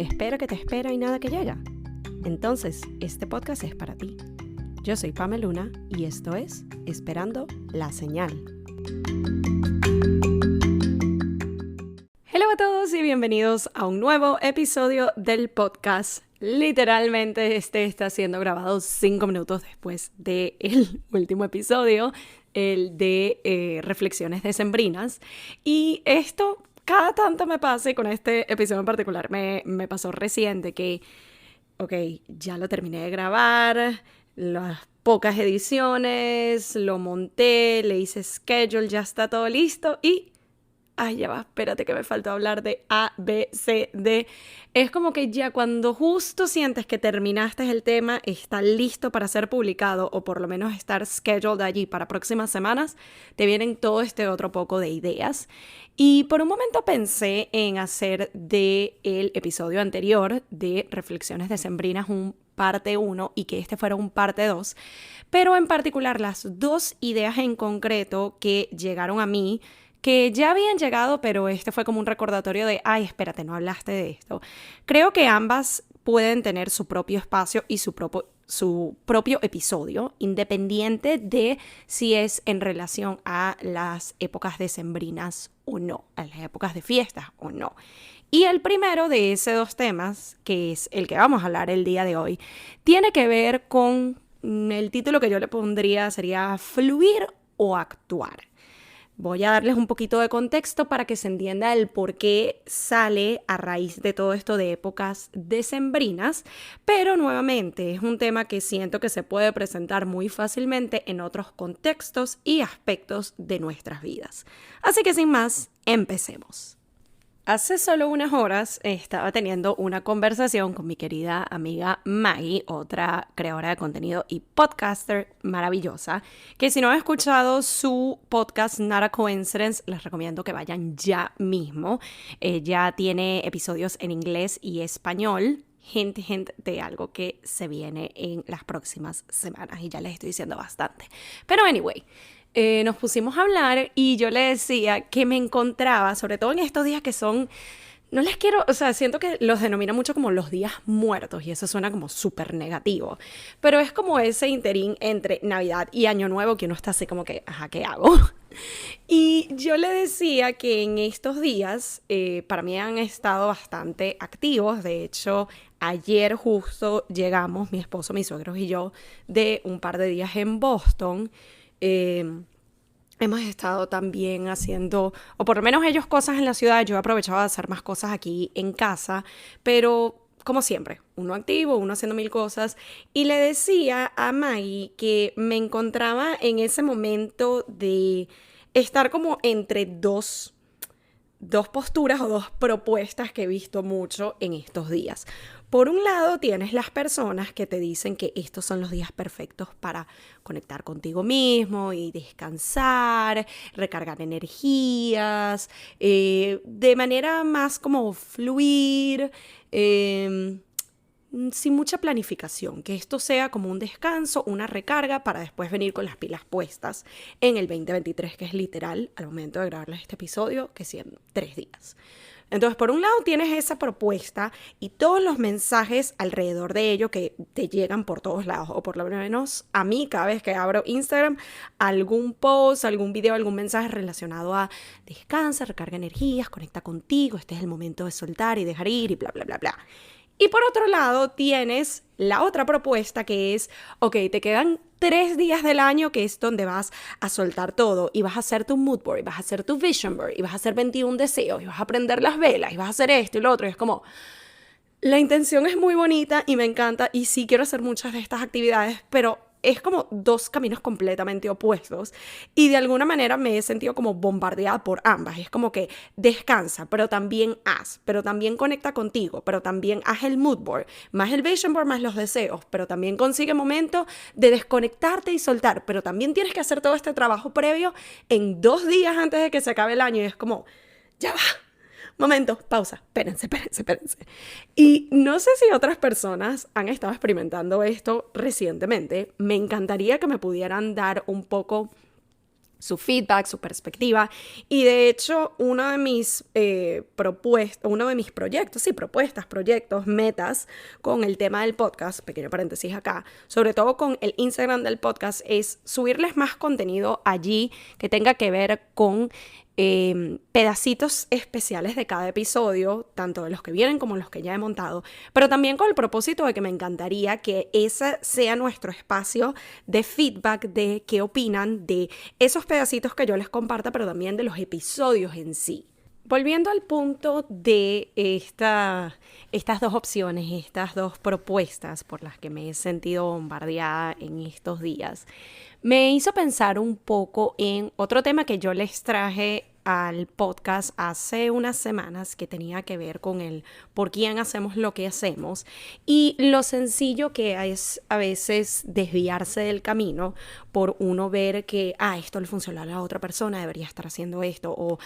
Espera que te espera y nada que llega. Entonces, este podcast es para ti. Yo soy Pamela Luna y esto es Esperando la Señal. Hello a todos y bienvenidos a un nuevo episodio del podcast. Literalmente este está siendo grabado 5 minutos después del último episodio, el de reflexiones decembrinas. Y esto cada tanto me pasa, y con este episodio en particular me pasó reciente que, ya lo terminé de grabar, las pocas ediciones, lo monté, le hice schedule, ya está todo listo y... Ay, ya va, espérate que me faltó hablar de A, B, C, D. Es como que ya cuando justo sientes que terminaste el tema, está listo para ser publicado o por lo menos estar scheduled allí para próximas semanas, te vienen todo este otro poco de ideas. Y por un momento pensé en hacer del episodio anterior de Reflexiones Decembrinas un parte 1 y que este fuera un parte 2, pero en particular las dos ideas en concreto que llegaron a mí, que ya habían llegado, pero este fue como un recordatorio de, ay, espérate, no hablaste de esto. Creo que ambas pueden tener su propio espacio y su propio episodio, independiente de si es en relación a las épocas decembrinas o no, a las épocas de fiestas o no. Y el primero de esos dos temas, que es el que vamos a hablar el día de hoy, tiene que ver con el título que yo le pondría sería Fluir o Actuar. Voy a darles un poquito de contexto para que se entienda el por qué sale a raíz de todo esto de épocas decembrinas, pero nuevamente es un tema que siento que se puede presentar muy fácilmente en otros contextos y aspectos de nuestras vidas. Así que sin más, empecemos. Hace solo unas horas estaba teniendo una conversación con mi querida amiga Maggie, otra creadora de contenido y podcaster maravillosa, que si no han escuchado su podcast Not a Coincidence, les recomiendo que vayan ya mismo. Ella tiene episodios en inglés y español. Hint de algo que se viene en las próximas semanas y ya les estoy diciendo bastante. Pero anyway, nos pusimos a hablar y yo le decía que me encontraba, sobre todo en estos días que son, no les quiero, o sea, siento que los denomino mucho como los días muertos y eso suena como súper negativo, pero es como ese interín entre Navidad y Año Nuevo que uno está así como que, ajá, ¿qué hago? Y yo le decía que en estos días para mí han estado bastante activos. De hecho, ayer justo llegamos, mi esposo, mis suegros y yo, de un par de días en Boston. Hemos estado también haciendo, o por lo menos ellos cosas en la ciudad, yo he aprovechado de hacer más cosas aquí en casa, pero como siempre, uno activo, uno haciendo mil cosas, y le decía a Maggie que me encontraba en ese momento de estar como entre dos posturas o dos propuestas que he visto mucho en estos días. Por un lado, tienes las personas que te dicen que estos son los días perfectos para conectar contigo mismo y descansar, recargar energías, de manera más como fluir, sin mucha planificación, que esto sea como un descanso, una recarga para después venir con las pilas puestas en el 2023, que es literal, al momento de grabarles este episodio, que sí, en 3 días. Entonces, por un lado tienes esa propuesta y todos los mensajes alrededor de ello que te llegan por todos lados, o por lo menos a mí cada vez que abro Instagram, algún post, algún video, algún mensaje relacionado a descansa, recarga energías, conecta contigo, este es el momento de soltar y dejar ir y bla, bla, bla, bla. Y por otro lado tienes la otra propuesta que es, te quedan 3 días del año que es donde vas a soltar todo y vas a hacer tu mood board, y vas a hacer tu vision board, y vas a hacer 21 deseos, y vas a prender las velas, y vas a hacer esto y lo otro. Y es como, la intención es muy bonita y me encanta y sí quiero hacer muchas de estas actividades, pero es como dos caminos completamente opuestos y de alguna manera me he sentido como bombardeada por ambas. Es como que descansa, pero también haz, pero también conecta contigo, pero también haz el mood board, más el vision board, más los deseos, pero también consigue momento de desconectarte y soltar, pero también tienes que hacer todo este trabajo previo en 2 días antes de que se acabe el año y es como, ya va. Momento, pausa, espérense. Y no sé si otras personas han estado experimentando esto recientemente. Me encantaría que me pudieran dar un poco su feedback, su perspectiva. Y de hecho, uno de mis proyectos, metas con el tema del podcast, pequeño paréntesis acá, sobre todo con el Instagram del podcast, es subirles más contenido allí que tenga que ver con pedacitos especiales de cada episodio, tanto de los que vienen como los que ya he montado, pero también con el propósito de que me encantaría que ese sea nuestro espacio de feedback, de qué opinan de esos pedacitos que yo les comparta, pero también de los episodios en sí. Volviendo al punto de estas dos opciones, estas dos propuestas por las que me he sentido bombardeada en estos días, me hizo pensar un poco en otro tema que yo les traje al podcast hace unas semanas, que tenía que ver con el por quién hacemos lo que hacemos y lo sencillo que es a veces desviarse del camino por uno ver que esto le funcionó a la otra persona, debería estar haciendo esto, o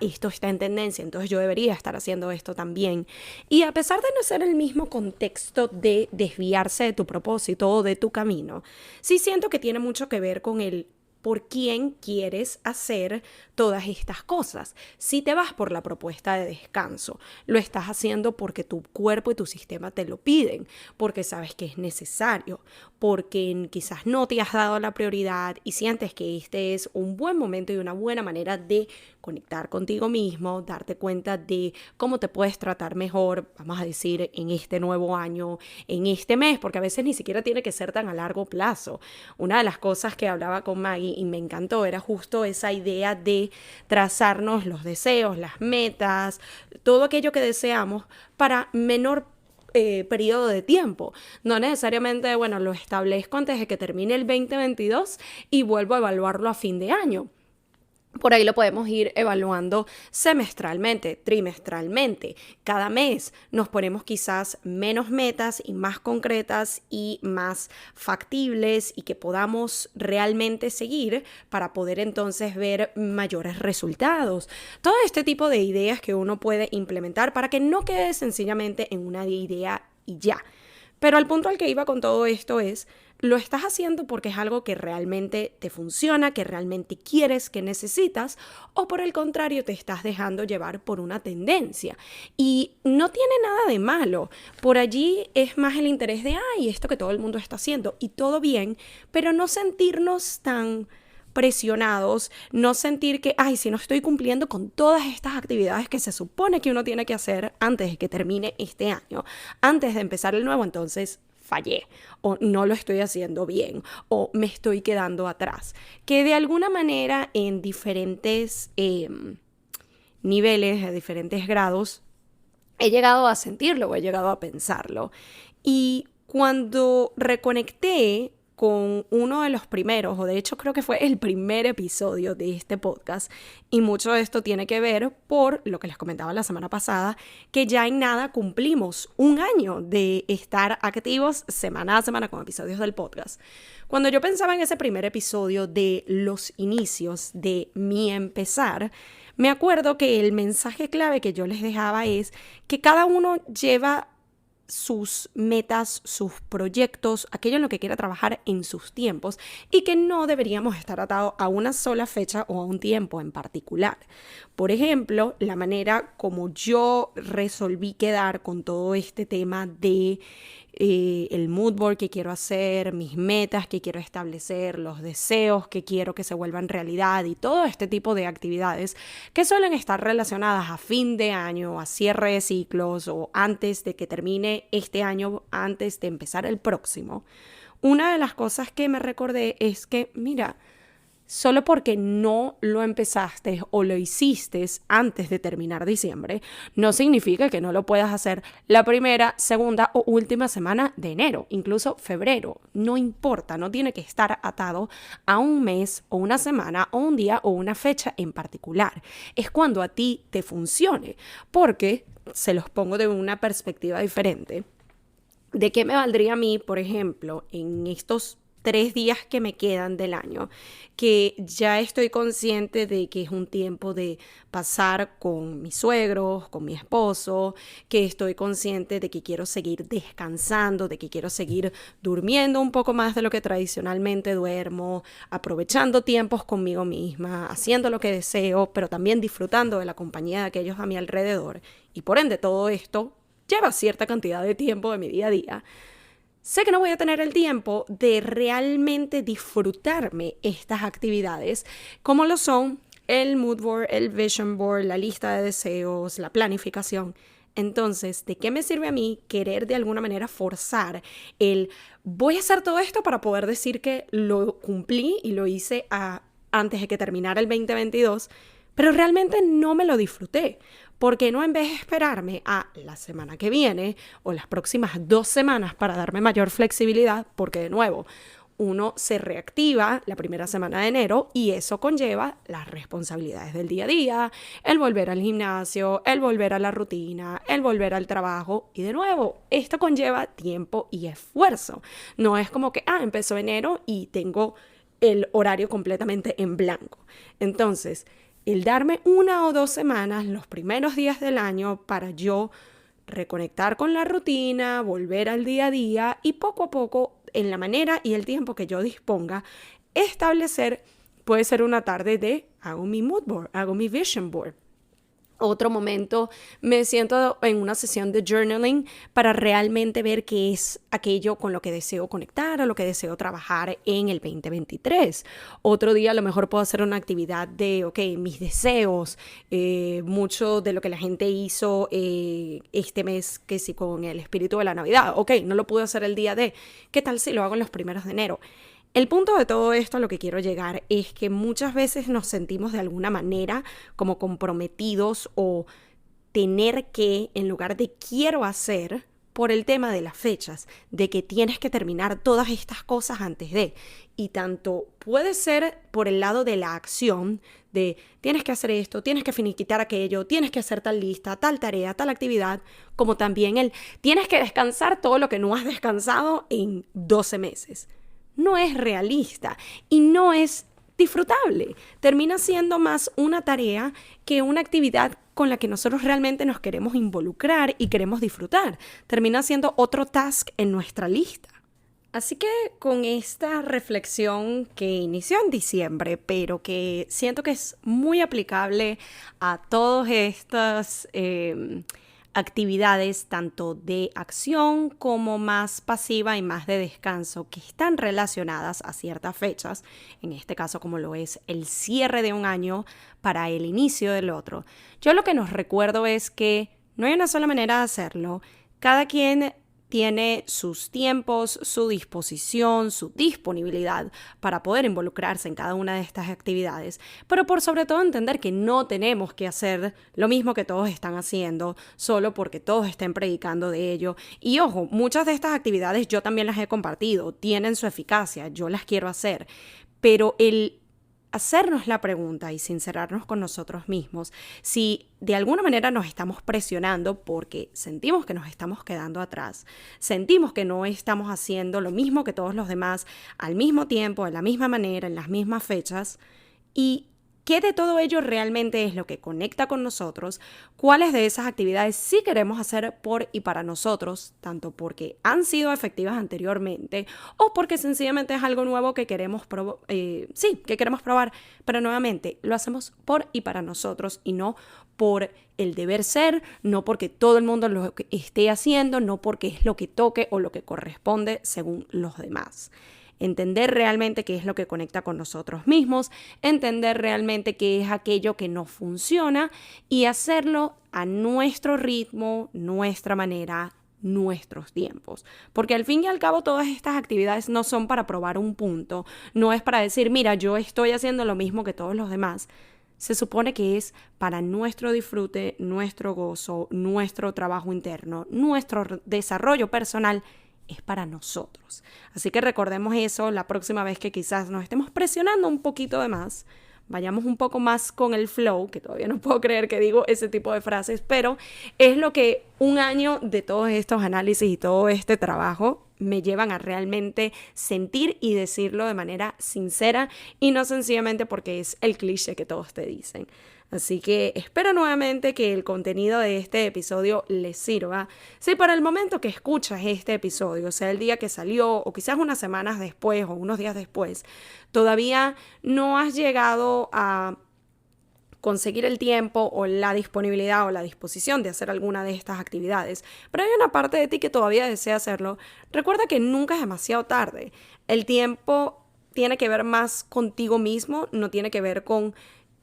esto está en tendencia, entonces yo debería estar haciendo esto también. Y a pesar de no ser el mismo contexto de desviarse de tu propósito o de tu camino, sí siento que tiene mucho que ver con el por quién quieres hacer todas estas cosas. Si te vas por la propuesta de descanso, lo estás haciendo porque tu cuerpo y tu sistema te lo piden, porque sabes que es necesario, porque quizás no te has dado la prioridad y sientes que este es un buen momento y una buena manera de conectar contigo mismo, darte cuenta de cómo te puedes tratar mejor, vamos a decir, en este nuevo año, en este mes, porque a veces ni siquiera tiene que ser tan a largo plazo. Una de las cosas que hablaba con Maggie y me encantó era justo esa idea de trazarnos los deseos, las metas, todo aquello que deseamos para menor periodo de tiempo. No necesariamente, lo establezco antes de que termine el 2022 y vuelvo a evaluarlo a fin de año. Por ahí lo podemos ir evaluando semestralmente, trimestralmente. Cada mes nos ponemos quizás menos metas y más concretas y más factibles y que podamos realmente seguir para poder entonces ver mayores resultados. Todo este tipo de ideas que uno puede implementar para que no quede sencillamente en una idea y ya. Pero al punto al que iba con todo esto es, lo estás haciendo porque es algo que realmente te funciona, que realmente quieres, que necesitas, o por el contrario te estás dejando llevar por una tendencia. Y no tiene nada de malo. Por allí es más el interés de, esto que todo el mundo está haciendo, y todo bien, pero no sentirnos tan presionados, no sentir que, si no estoy cumpliendo con todas estas actividades que se supone que uno tiene que hacer antes de que termine este año, antes de empezar el nuevo, entonces fallé, o no lo estoy haciendo bien, o me estoy quedando atrás. Que de alguna manera en diferentes niveles, a diferentes grados, he llegado a sentirlo o he llegado a pensarlo. Y cuando reconecté con uno de los primeros, o de hecho creo que fue el primer episodio de este podcast, y mucho de esto tiene que ver por lo que les comentaba la semana pasada, que ya en nada cumplimos un año de estar activos semana a semana con episodios del podcast. Cuando yo pensaba en ese primer episodio de los inicios de mi empezar, me acuerdo que el mensaje clave que yo les dejaba es que cada uno lleva sus metas, sus proyectos, aquello en lo que quiera trabajar en sus tiempos y que no deberíamos estar atados a una sola fecha o a un tiempo en particular. Por ejemplo, la manera como yo resolví quedar con todo este tema de el mood board que quiero hacer, mis metas que quiero establecer, los deseos que quiero que se vuelvan realidad y todo este tipo de actividades que suelen estar relacionadas a fin de año, a cierre de ciclos o antes de que termine este año, antes de empezar el próximo. Una de las cosas que me recordé es que, mira, solo porque no lo empezaste o lo hiciste antes de terminar diciembre, no significa que no lo puedas hacer la primera, segunda o última semana de enero, incluso febrero. No importa, no tiene que estar atado a un mes o una semana o un día o una fecha en particular. Es cuando a ti te funcione, porque se los pongo de una perspectiva diferente. ¿De qué me valdría a mí, por ejemplo, en estos 3 días que me quedan del año, que ya estoy consciente de que es un tiempo de pasar con mis suegros, con mi esposo, que estoy consciente de que quiero seguir descansando, de que quiero seguir durmiendo un poco más de lo que tradicionalmente duermo, aprovechando tiempos conmigo misma, haciendo lo que deseo, pero también disfrutando de la compañía de aquellos a mi alrededor. Y por ende todo esto lleva cierta cantidad de tiempo de mi día a día. Sé que no voy a tener el tiempo de realmente disfrutarme estas actividades, como lo son el mood board, el vision board, la lista de deseos, la planificación. Entonces, ¿de qué me sirve a mí querer de alguna manera forzar el voy a hacer todo esto para poder decir que lo cumplí y lo hice antes de que terminara el 2022, pero realmente no me lo disfruté? ¿Por qué no, en vez de esperarme a la semana que viene o las próximas 2 semanas para darme mayor flexibilidad? Porque de nuevo, uno se reactiva la primera semana de enero y eso conlleva las responsabilidades del día a día, el volver al gimnasio, el volver a la rutina, el volver al trabajo. Y de nuevo, esto conlleva tiempo y esfuerzo. No es como que, empezó enero y tengo el horario completamente en blanco. Entonces, el darme 1 o 2 semanas, los primeros días del año, para yo reconectar con la rutina, volver al día a día y poco a poco, en la manera y el tiempo que yo disponga, establecer, puede ser una tarde de hago mi mood board, hago mi vision board. Otro momento me siento en una sesión de journaling para realmente ver qué es aquello con lo que deseo conectar o lo que deseo trabajar en el 2023. Otro día a lo mejor puedo hacer una actividad de, mis deseos, mucho de lo que la gente hizo este mes, que sí, con el espíritu de la Navidad. No lo pude hacer el día de, ¿qué tal si lo hago en los primeros de enero? El punto de todo esto, a lo que quiero llegar, es que muchas veces nos sentimos de alguna manera como comprometidos o tener que, en lugar de quiero hacer, por el tema de las fechas, de que tienes que terminar todas estas cosas antes de. Y tanto puede ser por el lado de la acción, de tienes que hacer esto, tienes que finiquitar aquello, tienes que hacer tal lista, tal tarea, tal actividad, como también el tienes que descansar todo lo que no has descansado en 12 meses. No es realista y no es disfrutable. Termina siendo más una tarea que una actividad con la que nosotros realmente nos queremos involucrar y queremos disfrutar. Termina siendo otro task en nuestra lista. Así que con esta reflexión que inició en diciembre, pero que siento que es muy aplicable a todas estas actividades tanto de acción como más pasiva y más de descanso que están relacionadas a ciertas fechas, en este caso como lo es el cierre de un año para el inicio del otro. Yo lo que nos recuerdo es que no hay una sola manera de hacerlo. Cada quien tiene sus tiempos, su disposición, su disponibilidad para poder involucrarse en cada una de estas actividades, pero por sobre todo entender que no tenemos que hacer lo mismo que todos están haciendo solo porque todos estén predicando de ello. Y ojo, muchas de estas actividades yo también las he compartido, tienen su eficacia, yo las quiero hacer, pero el hacernos la pregunta y sincerarnos con nosotros mismos, si de alguna manera nos estamos presionando porque sentimos que nos estamos quedando atrás, sentimos que no estamos haciendo lo mismo que todos los demás al mismo tiempo, de la misma manera, en las mismas fechas, y ¿qué de todo ello realmente es lo que conecta con nosotros? ¿Cuáles de esas actividades sí queremos hacer por y para nosotros, tanto porque han sido efectivas anteriormente o porque sencillamente es algo nuevo que queremos probar, pero nuevamente lo hacemos por y para nosotros y no por el deber ser, no porque todo el mundo lo esté haciendo, no porque es lo que toque o lo que corresponde según los demás? Entender realmente qué es lo que conecta con nosotros mismos, entender realmente qué es aquello que no funciona y hacerlo a nuestro ritmo, nuestra manera, nuestros tiempos. Porque al fin y al cabo todas estas actividades no son para probar un punto, no es para decir, mira, yo estoy haciendo lo mismo que todos los demás. Se supone que es para nuestro disfrute, nuestro gozo, nuestro trabajo interno, nuestro desarrollo personal, es para nosotros. Así que recordemos eso la próxima vez que quizás nos estemos presionando un poquito de más, vayamos un poco más con el flow, que todavía no puedo creer que digo ese tipo de frases, pero es lo que un año de todos estos análisis y todo este trabajo me llevan a realmente sentir y decirlo de manera sincera y no sencillamente porque es el cliché que todos te dicen. Así que espero nuevamente que el contenido de este episodio les sirva. Si para el momento que escuchas este episodio, sea el día que salió o quizás unas semanas después o unos días después, todavía no has llegado a conseguir el tiempo o la disponibilidad o la disposición de hacer alguna de estas actividades, pero hay una parte de ti que todavía desea hacerlo, recuerda que nunca es demasiado tarde. El tiempo tiene que ver más contigo mismo, no tiene que ver con,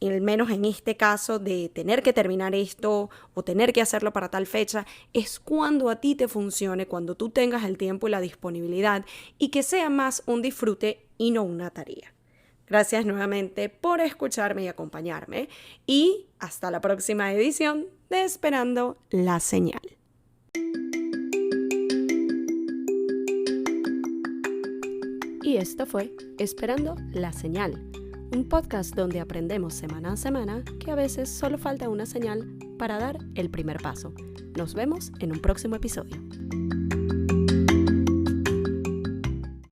al menos en este caso, de tener que terminar esto o tener que hacerlo para tal fecha. Es cuando a ti te funcione, cuando tú tengas el tiempo y la disponibilidad y que sea más un disfrute y no una tarea. Gracias nuevamente por escucharme y acompañarme y hasta la próxima edición de Esperando la Señal. Y esto fue Esperando la Señal, un podcast donde aprendemos semana a semana que a veces solo falta una señal para dar el primer paso. Nos vemos en un próximo episodio.